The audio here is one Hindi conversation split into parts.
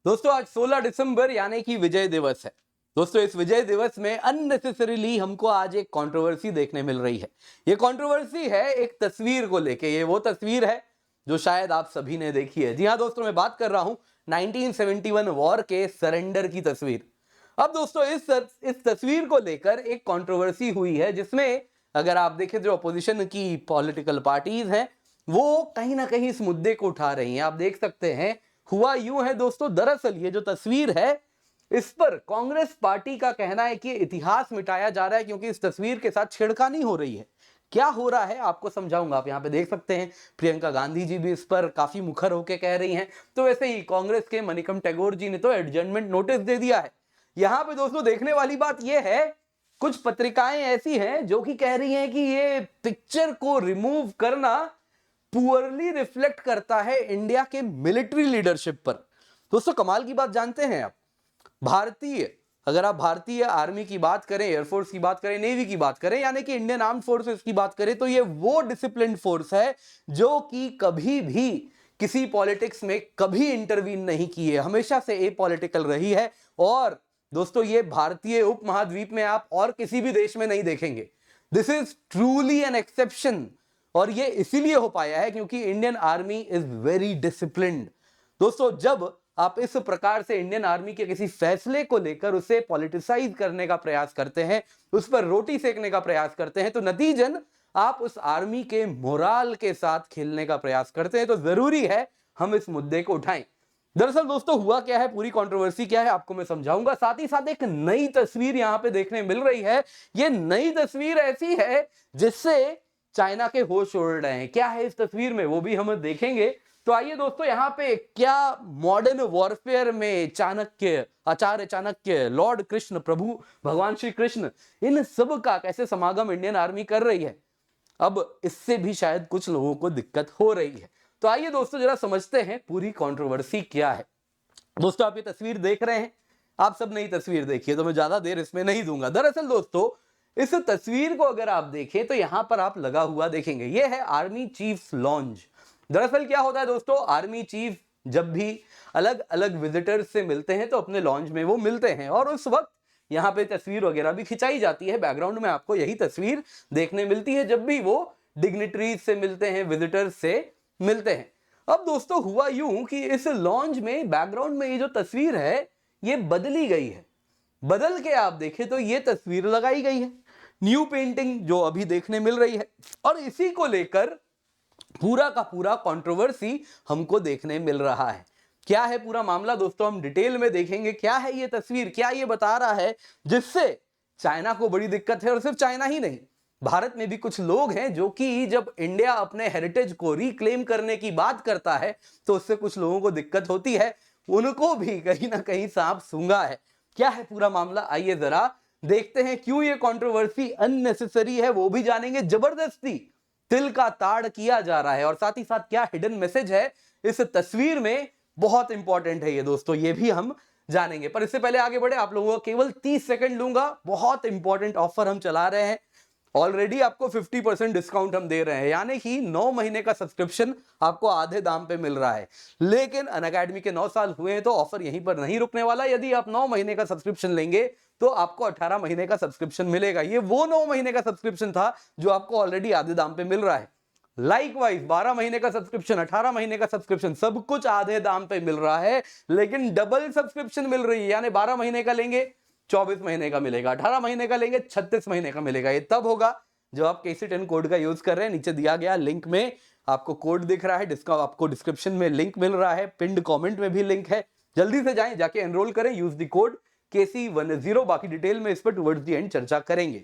दोस्तों आज 16 दिसंबर यानी कि विजय दिवस है। दोस्तों इस विजय दिवस में अननेसेसरीली हमको आज एक कंट्रोवर्सी देखने मिल रही है। ये कंट्रोवर्सी है एक तस्वीर को लेके। ये वो तस्वीर है जो शायद आप सभी ने देखी है। जी हाँ दोस्तों, मैं बात कर रहा हूं 1971 वॉर के सरेंडर की तस्वीर। अब दोस्तों इस तस्वीर को लेकर एक कंट्रोवर्सी हुई है, जिसमें अगर आप देखें जो अपोजिशन की पॉलिटिकल पार्टीज हैं वो कहीं ना कहीं इस मुद्दे को उठा रही हैं। आप देख सकते हैं, हुआ यूं है दोस्तों, दरअसल ये जो तस्वीर है इस पर कांग्रेस पार्टी का कहना है कि इतिहास मिटाया जा रहा है, क्योंकि इस तस्वीर के साथ छेड़खानी हो रही है। क्या हो रहा है आपको समझाऊंगा। आप यहां पे देख सकते हैं प्रियंका गांधी जी भी इस पर काफी मुखर होकर कह रही हैं। तो वैसे ही कांग्रेस के मणिकम टैगोर जी ने तो एडजर्नमेंट नोटिस दे दिया है। यहां पे दोस्तों देखने वाली बात यह है, कुछ पत्रिकाएं ऐसी हैं जो कि कह रही हैं कि ये पिक्चर को रिमूव करना पुअरली रिफ्लेक्ट करता है इंडिया के मिलिट्री लीडरशिप पर। दोस्तों कमाल की बात जानते हैं आप, अगर आप भारतीय आर्मी की बात करें, एयरफोर्स की बात करें, नेवी की बात करें, यानी कि इंडियन आर्म फोर्सेस की बात करें, तो ये वो डिसिप्लिन फोर्स है जो कि कभी भी किसी पॉलिटिक्स में कभी इंटरवीन नहीं की है, हमेशा से एपॉलिटिकल रही है। और दोस्तों ये भारतीय उपमहाद्वीप में आप और किसी भी देश में नहीं देखेंगे। This is truly an exception. और ये इसीलिए हो पाया है क्योंकि Indian army is very disciplined. दोस्तों जब आप इस प्रकार से इंडियन आर्मी के किसी फैसले को लेकर उसे पॉलिटिसाइज करने का प्रयास करते हैं, उस पर रोटी सेकने का प्रयास करते हैं, तो नतीजन आप उस आर्मी के मोराल के साथ खेलने का प्रयास करते हैं। तो जरूरी है हम इस मुद्दे को उठाएं। दरअसल दोस्तों हुआ क्या है, पूरी कंट्रोवर्सी क्या है आपको मैं समझाऊंगा। साथ ही साथ एक नई तस्वीर यहां पे देखने मिल रही है। ये नई तस्वीर ऐसी है जिससे चाइना के होश उड़ रहे हैं। क्या है इस तस्वीर में वो भी हम देखेंगे। तो आइए दोस्तों, यहाँ पे क्या मॉडर्न वॉरफेयर में आचार्य चाणक्य, लॉर्ड कृष्ण, प्रभु भगवान श्री कृष्ण, इन सब का कैसे समागम इंडियन आर्मी कर रही है। अब इससे भी शायद कुछ लोगों को दिक्कत हो रही है। तो आइए दोस्तों जरा समझते हैं पूरी कंट्रोवर्सी क्या है। दोस्तों आप ये तस्वीर देख रहे हैं, आप सब नई तस्वीर देखिए, तो मैं ज्यादा देर इसमें नहीं दूंगा। दरअसल दोस्तों इस तस्वीर को अगर आप देखें तो यहां पर आप लगा हुआ देखेंगे, यह है आर्मी चीफ लॉन्ज। दरअसल क्या होता है दोस्तों, आर्मी चीफ जब भी अलग अलग विजिटर्स से मिलते हैं तो अपने लॉन्ज में वो मिलते हैं, और उस वक्त यहाँ पे तस्वीर वगैरह भी खिंचाई जाती है। बैकग्राउंड में आपको यही तस्वीर देखने मिलती है जब भी वो डिग्निटरीज से मिलते हैं, विजिटर्स से मिलते हैं। अब दोस्तों हुआ यूं कि इस लॉन्ज में बैकग्राउंड में ये जो तस्वीर है ये बदली गई है। बदल के आप देखें तो ये तस्वीर लगाई गई है, न्यू पेंटिंग जो अभी देखने मिल रही है। और इसी को लेकर पूरा का पूरा कंट्रोवर्सी हमको देखने मिल रहा है। क्या है पूरा मामला दोस्तों, हम डिटेल में देखेंगे। क्या है ये तस्वीर, क्या ये बता रहा है जिससे चाइना को बड़ी दिक्कत है। और सिर्फ चाइना ही नहीं, भारत में भी कुछ लोग हैं जो कि जब इंडिया अपने हेरिटेज को रिक्लेम करने की बात करता है तो उससे कुछ लोगों को दिक्कत होती है, उनको भी कहीं ना कहीं सांप सूंघा है। क्या है पूरा मामला, आइए जरा देखते हैं। क्यों ये कंट्रोवर्सी अननेसेसरी है वो भी जानेंगे। जबरदस्ती तिल का ताड़ किया जा रहा है, और साथ ही साथ क्या हिडन मैसेज है इस तस्वीर में, बहुत इंपॉर्टेंट है ये दोस्तों, ये भी हम जानेंगे। पर इससे पहले आगे बढ़े, आप लोगों को केवल 30 सेकंड लूंगा। बहुत इंपॉर्टेंट ऑफर हम चला रहे हैं। ऑलरेडी आपको 50% डिस्काउंट हम दे रहे हैं, यानी कि 9 महीने का सब्सक्रिप्शन आपको आधे दाम पे मिल रहा है। लेकिन अनअकैडमी के 9 साल हुए हैं तो ऑफर यहीं पर नहीं रुकने वाला। यदि आप 9 महीने का सब्सक्रिप्शन लेंगे तो आपको 18 महीने का सब्सक्रिप्शन मिलेगा। ये वो 9 महीने का सब्सक्रिप्शन था जो आपको ऑलरेडी आधे दाम पे मिल रहा है। लाइकवाइज 12 महीने का सब्सक्रिप्शन, 18 महीने का सब्सक्रिप्शन, सब कुछ आधे दाम पे मिल रहा है। लेकिन डबल सब्सक्रिप्शन मिल रही है, यानी 12 महीने का लेंगे 24 महीने का मिलेगा, 18 महीने का लेंगे 36 महीने का मिलेगा। ये तब होगा जब आप KC10 कोड का यूज कर रहे हैं। नीचे दिया गया लिंक में आपको कोड दिख रहा है, जिसका आपको डिस्क्रिप्शन में लिंक मिल रहा है, पिंड कमेंट में भी लिंक है। जल्दी से जाएं, जाके एनरोल करें, यूज द कोड KC10। बाकी डिटेल में इस पर टुवर्ड्स द एंड चर्चा करेंगे।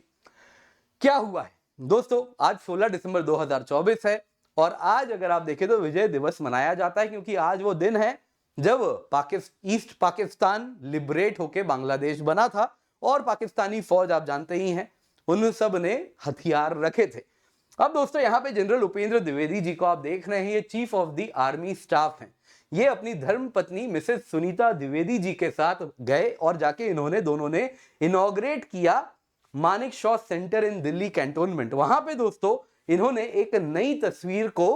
क्या हुआ है दोस्तों, आज 16 दिसंबर 2024 है, और आज अगर आप देखें तो विजय दिवस मनाया जाता है, क्योंकि आज वो दिन है जब ईस्ट पाकिस्तान लिबरेट होके बांग्लादेश बना था। और पाकिस्तानी फौज आप जानते ही हैं, उन सब ने हथियार रखे थे। अब दोस्तों यहाँ पे जनरल उपेंद्र द्विवेदी जी को आप देख रहे हैं, ये chief of the army staff हैं। ये अपनी धर्म पत्नी मिसेस सुनीता द्विवेदी जी के साथ गए और जाके दोनों ने इनॉग्रेट किया मानिक शॉ सेंटर इन दिल्ली कैंटोनमेंट। वहां पे दोस्तों इन्होंने एक नई तस्वीर को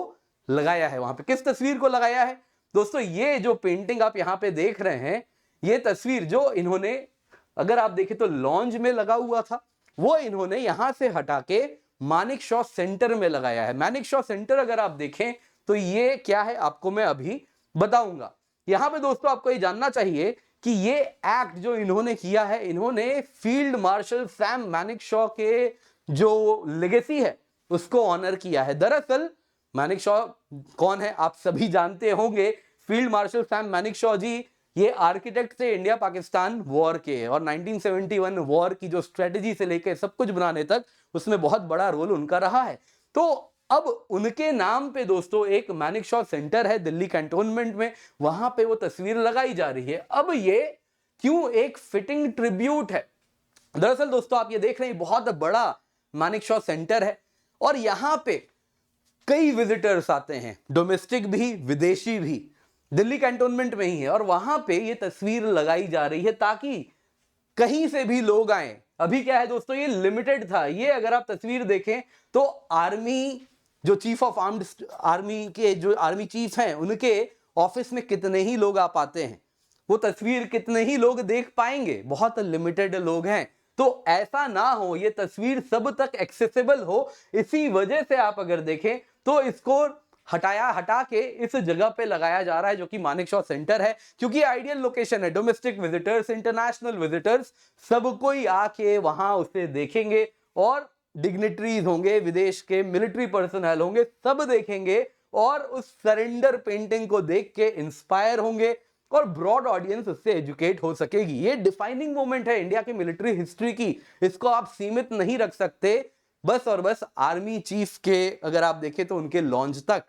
लगाया है। वहां पे किस तस्वीर को लगाया है, दोस्तों ये जो पेंटिंग आप यहां पे देख रहे हैं, ये तस्वीर जो इन्होंने, अगर आप देखें तो लॉन्ज में लगा हुआ था, वो इन्होंने यहां से हटा के मानेकशॉ सेंटर में लगाया है। मानेकशॉ सेंटर अगर आप देखें तो ये क्या है आपको मैं अभी बताऊंगा। यहां पे दोस्तों आपको ये जानना चाहिए कि ये एक्ट जो इन्होंने किया है, इन्होंने फील्ड मार्शल सैम मानेकशॉ के जो लेगेसी है उसको ऑनर किया है। दरअसल मानेकशॉ कौन है आप सभी जानते होंगे। फील्ड मार्शल सैम मानेकशॉ जी ये आर्किटेक्ट थे इंडिया पाकिस्तान वॉर के, और 1971 वॉर की जो स्ट्रेटेजी से लेकर सब कुछ बनाने तक उसमें बहुत बड़ा रोल उनका रहा है। तो अब उनके नाम पे दोस्तों एक मानेकशॉ सेंटर है दिल्ली कैंटोनमेंट में, वहां पे वो तस्वीर लगाई जा रही है। अब ये क्यों एक फिटिंग ट्रिब्यूट है? दरअसल दोस्तों आप ये देख रहे हैं बहुत बड़ा मानेकशॉ सेंटर है और यहां पे कई विजिटर्स आते हैं, डोमेस्टिक भी विदेशी भी, दिल्ली कैंटोनमेंट में ही है, और वहां पे ये तस्वीर लगाई जा रही है ताकि कहीं से भी लोग आए। अभी क्या है दोस्तों, ये लिमिटेड था। ये अगर आप तस्वीर देखें तो आर्मी जो चीफ ऑफ आर्म्ड आर्मी के जो आर्मी चीफ हैं उनके ऑफिस में कितने ही लोग आ पाते हैं, वो तस्वीर कितने ही लोग देख पाएंगे, बहुत लिमिटेड लोग हैं। तो ऐसा ना हो, ये तस्वीर सब तक एक्सेसिबल हो, इसी वजह से आप अगर देखें तो इसको हटा के इस जगह पे लगाया जा रहा है जो कि मानेकशॉ सेंटर है, क्योंकि आइडियल लोकेशन है। डोमेस्टिक विजिटर्स, इंटरनेशनल विजिटर्स, सब कोई आके वहां उसे देखेंगे, और डिग्निटरीज होंगे, विदेश के मिलिट्री पर्सनल होंगे, सब देखेंगे और उस सरेंडर पेंटिंग को देख के इंस्पायर होंगे और ब्रॉड ऑडियंस उससे एजुकेट हो सकेगी। ये डिफाइनिंग मोमेंट है इंडिया की मिलिट्री हिस्ट्री की, इसको आप सीमित नहीं रख सकते बस और बस आर्मी चीफ के। अगर आप देखें तो उनके लॉन्च तक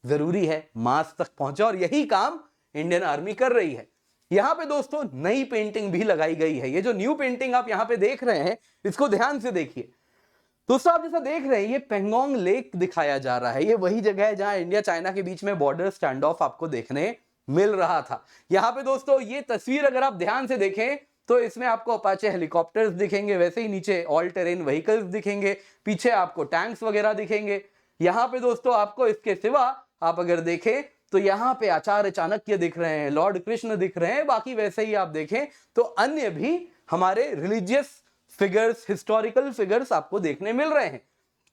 जरूरी है मास तक पहुंचा, और यही काम इंडियन आर्मी कर रही है। यहां पे दोस्तों नई पेंटिंग भी लगाई गई है। ये जो न्यू पेंटिंग आप यहां पे देख रहे हैं इसको ध्यान से देखिए दोस्तों। आप जैसा देख रहे हैं ये पेंगोंग लेक दिखाया जा रहा है। ये वही जगह है जहां इंडिया चाइना के बीच में बॉर्डर स्टैंड ऑफ आपको देखने मिल रहा था। यहां पे दोस्तों ये तस्वीर अगर आप ध्यान से देखें तो इसमें आपको अपाचे हेलीकॉप्टर्स दिखेंगे, वैसे ही नीचे ऑल टेरेन व्हीकल्स दिखेंगे, पीछे आपको टैंक्स वगैरह दिखेंगे। यहां पे दोस्तों आपको इसके सिवा आप अगर देखें तो यहां पे आचार्य चाणक्य दिख रहे हैं, लॉर्ड कृष्ण दिख रहे हैं, बाकी वैसे ही आप देखें तो अन्य भी हमारे रिलीजियस फिगर्स, हिस्टोरिकल फिगर्स आपको देखने मिल रहे हैं।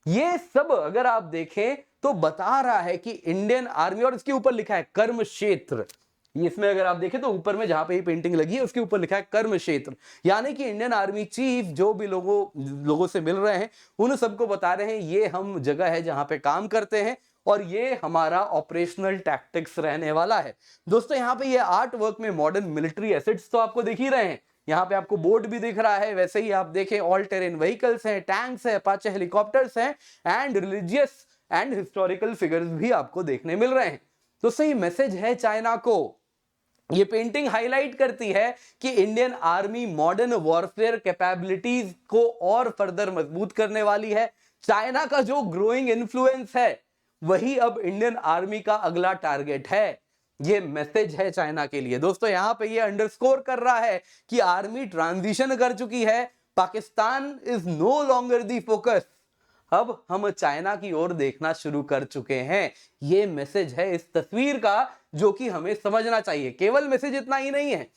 ये सब अगर आप देखें तो बता रहा है कि इंडियन आर्मी, और इसके ऊपर लिखा है कर्म क्षेत्र। इसमें अगर आप देखें तो ऊपर में जहां पे ये पेंटिंग लगी है उसके ऊपर लिखा है कर्म क्षेत्र, यानी कि इंडियन आर्मी चीफ जो भी लोगों से मिल रहे हैं उन सबको बता रहे हैं ये हम जगह है जहां पे काम करते हैं और ये हमारा ऑपरेशनल टैक्टिक्स रहने वाला है। दोस्तों यहाँ पे ये आर्ट वर्क में मॉडर्न मिलिट्री एसेट्स तो आपको दिख ही रहे हैं। यहाँ पे आपको बोट भी दिख रहा है, वैसे ही आप देखें ऑल टेरेन व्हीकल्स हैं, टैंक्स हैं, अपाचे हेलीकॉप्टर्स हैं, and religious and historical figures भी आपको देखने मिल रहे हैं। तो सही मैसेज है चाइना को। ये पेंटिंग हाईलाइट करती है कि Indian army modern warfare capabilities को और फर्दर मजबूत करने वाली है। चाइना का जो ग्रोइंग इन्फ्लुएंस है वही अब इंडियन आर्मी का अगला टारगेट है। ये मैसेज है चाइना के लिए। दोस्तों यहां पे ये अंडरस्कोर कर रहा है कि आर्मी ट्रांजिशन कर चुकी है, Pakistan is no longer the focus, अब हम चाइना की ओर देखना शुरू कर चुके हैं। ये मैसेज है इस तस्वीर का जो कि हमें समझना चाहिए। केवल मैसेज इतना ही नहीं है,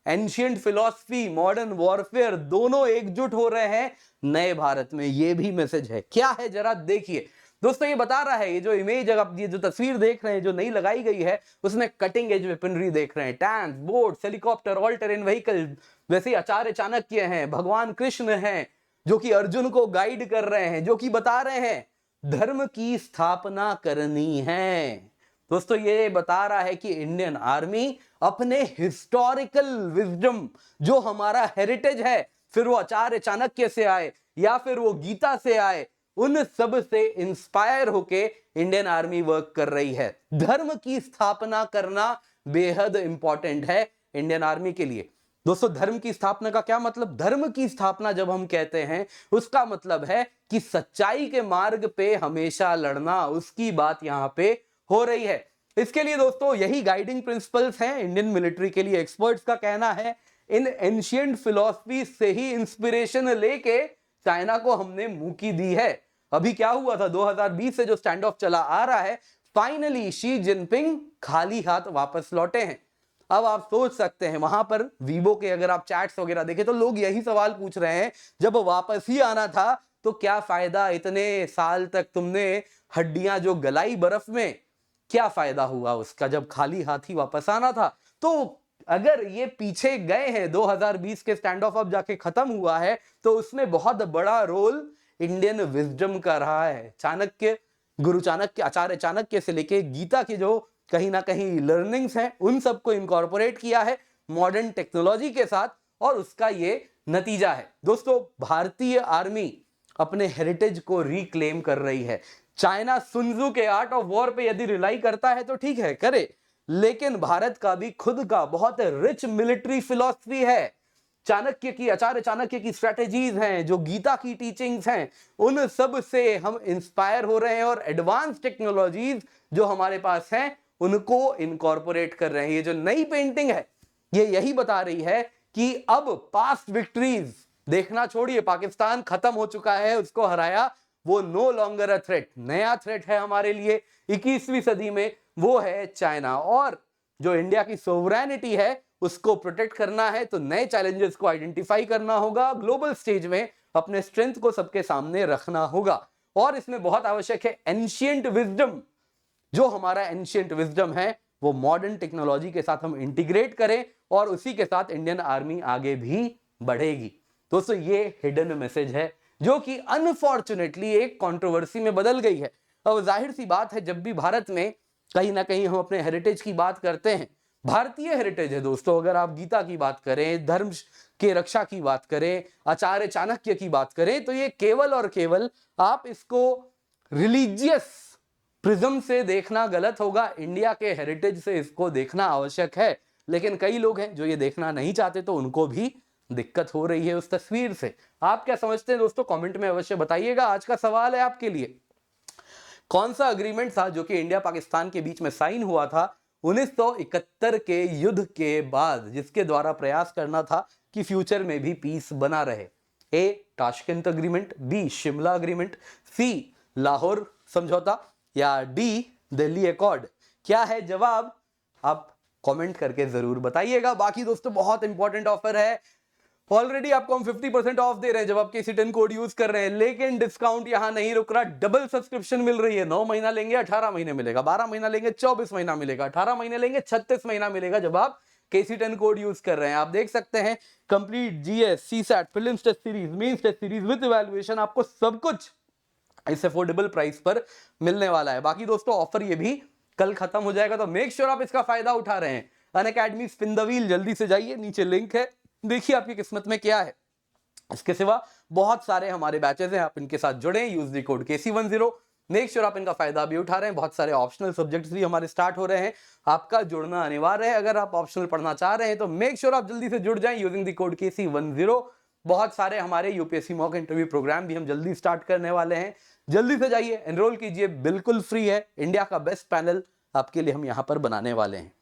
एंशिएंट फिलॉसफी, मॉडर्न वॉरफेयर दोनों एकजुट हो रहे हैं नए भारत में, ये भी मैसेज है। क्या है जरा देखिए दोस्तों, ये बता रहा है, ये जो इमेज आप ये जो तस्वीर देख रहे हैं जो नई लगाई गई है उसमें कटिंग एज वेपनरी देख रहे हैं, tank, boats, helicopter, all terrain vehicle, वैसे ही आचार्य चाणक्य हैं, भगवान कृष्ण हैं जो कि अर्जुन को गाइड कर रहे हैं, जो कि बता रहे हैं धर्म की स्थापना करनी है। दोस्तों ये बता रहा है कि इंडियन आर्मी अपने हिस्टोरिकल विजडम, जो हमारा हेरिटेज है, फिर वो आचार्य चाणक्य से आए या फिर वो गीता से आए, उन सब से इंस्पायर होके इंडियन आर्मी वर्क कर रही है। धर्म की स्थापना करना बेहद इंपॉर्टेंट है इंडियन आर्मी के लिए। दोस्तों धर्म की स्थापना का क्या मतलब? धर्म की स्थापना जब हम कहते हैं उसका मतलब है कि सच्चाई के मार्ग पे हमेशा लड़ना, उसकी बात यहां पे हो रही है। इसके लिए दोस्तों यही गाइडिंग प्रिंसिपल्स हैं इंडियन मिलिट्री के लिए। एक्सपर्ट्स का कहना है इन एंशिएंट फिलॉसफी से ही इंस्पिरेशन लेके चाइना को हमने मुंह की दी है। अभी क्या हुआ था, 2020 से जो स्टैंड ऑफ चला आ रहा है, फाइनली शी जिनपिंग खाली हाथ वापस लौटे हैं। अब आप सोच सकते हैं वहां पर वीबो के अगर आप चैट्स वगैरह देखें तो लोग यही सवाल पूछ रहे हैं, जब वापस ही आना था तो क्या फायदा, इतने साल तक तुमने हड्डियां जो गलाई बर्फ में, क्या फायदा हुआ उसका जब खाली हाथ ही वापस आना था। तो अगर ये पीछे गए हैं 2020 के स्टैंड ऑफ अब जाके खत्म हुआ है तो उसमें बहुत बड़ा रोल इंडियन विजडम का रहा है। चाणक्य, गुरु चाणक्य, आचार्य चाणक्य से लेके गीता के जो कहीं ना कहीं लर्निंग्स हैं उन सबको इनकॉर्पोरेट किया है मॉडर्न टेक्नोलॉजी के साथ, और उसका ये नतीजा है। दोस्तों, भारतीय आर्मी अपने हेरिटेज को रिक्लेम कर रही है। चाइना सुनजू के आर्ट ऑफ वॉर पे यदि रिलाई करता है तो ठीक है, करे, लेकिन भारत का भी खुद का बहुत रिच मिलिट्री फिलॉसफी है। चाणक्य की, आचार्य चाणक्य की स्ट्रेटेजीज हैं, जो गीता की टीचिंग्स हैं, उन सब से हम इंस्पायर हो रहे हैं और एडवांस टेक्नोलॉजीज जो हमारे पास हैं उनको इनकॉर्पोरेट कर रहे हैं। ये जो नई पेंटिंग है ये यही बता रही है कि अब पास्ट विक्ट्रीज देखना छोड़िए, पाकिस्तान खत्म हो चुका है, उसको हराया, वो नो लॉन्गर अ थ्रेट। नया थ्रेट है हमारे लिए 21वीं सदी में, वो है चाइना। और जो इंडिया की सोवरेनिटी है उसको प्रोटेक्ट करना है तो नए चैलेंजेस को आइडेंटिफाई करना होगा, ग्लोबल स्टेज में अपने स्ट्रेंथ को सबके सामने रखना होगा। और इसमें बहुत आवश्यक है एंशिएंट विजडम, जो हमारा एंशिएंट विजडम है वो मॉडर्न टेक्नोलॉजी के साथ हम इंटीग्रेट करें और उसी के साथ इंडियन आर्मी आगे भी बढ़ेगी। दोस्तों, ये हिडन मैसेज है जो कि अनफॉर्चुनेटली एक कंट्रोवर्सी में बदल गई है। अब जाहिर सी बात है, जब भी भारत में कहीं ना कहीं हम अपने हेरिटेज की बात करते हैं, भारतीय हेरिटेज है दोस्तों, अगर आप गीता की बात करें, धर्म के रक्षा की बात करें, आचार्य चाणक्य की बात करें, तो ये केवल और केवल आप इसको रिलीजियस प्रिज्म से देखना गलत होगा। इंडिया के हेरिटेज से इसको देखना आवश्यक है, लेकिन कई लोग हैं जो ये देखना नहीं चाहते, तो उनको भी दिक्कत हो रही है उस तस्वीर से। आप क्या समझते हैं दोस्तों, कमेंट में अवश्य बताइएगा। आज का सवाल है आपके लिए, कौन सा अग्रीमेंट था जो कि इंडिया पाकिस्तान के बीच में साइन हुआ था 1971 के युद्ध के बाद, जिसके द्वारा प्रयास करना था कि फ्यूचर में भी पीस बना रहे। A Tashkent agreement, B Shimla agreement, C Lahore समझौता, या डी दिल्ली अकॉर्ड। क्या है जवाब, आप कमेंट करके जरूर बताइएगा। बाकी दोस्तों, बहुत इंपॉर्टेंट ऑफर है, ऑलरेडी आपको हम 50% ऑफ दे रहे हैं जब आप KC10 कोड यूज कर रहे हैं, लेकिन डिस्काउंट यहां नहीं रुक रहा। डबल सब्सक्रिप्शन मिल रही है, 9 महीना लेंगे 18 महीने मिलेगा, 12 महीना लेंगे 24 महीना मिलेगा, 18 महीने लेंगे 36 महीना मिलेगा जब आप KC10 कोड यूज कर रहे हैं। आप देख सकते हैं complete GS, CSAT, prelims test series, mains test series with evaluation, आपको सब कुछ इस अफोर्डेबल प्राइस पर मिलने वाला है। बाकी दोस्तों, ऑफर ये भी कल खत्म हो जाएगा, तो मेक श्योर आप इसका फायदा उठा रहे हैं। अनअकैडमी स्पिन द व्हील, जल्दी से जाइए, नीचे लिंक है, देखिए आपकी किस्मत में क्या है। इसके सिवा बहुत सारे हमारे बैचेस हैं, आप इनके साथ जुड़े, use the code KC10, make sure आप इनका फायदा भी उठा रहे हैं। बहुत सारे ऑप्शनल सब्जेक्ट्स भी हमारे स्टार्ट हो रहे हैं, आपका जुड़ना अनिवार्य है। अगर आप ऑप्शनल पढ़ना चाह रहे हैं तो मेक श्योर आप जल्दी से जुड़ जाएं यूजिंग द कोड KC10। बहुत सारे हमारे UPSC मॉक इंटरव्यू प्रोग्राम भी हम जल्दी स्टार्ट करने वाले हैं, जल्दी से जाइए, एनरोल कीजिए, बिल्कुल फ्री है। इंडिया का बेस्ट पैनल आपके लिए हम यहां पर बनाने वाले हैं।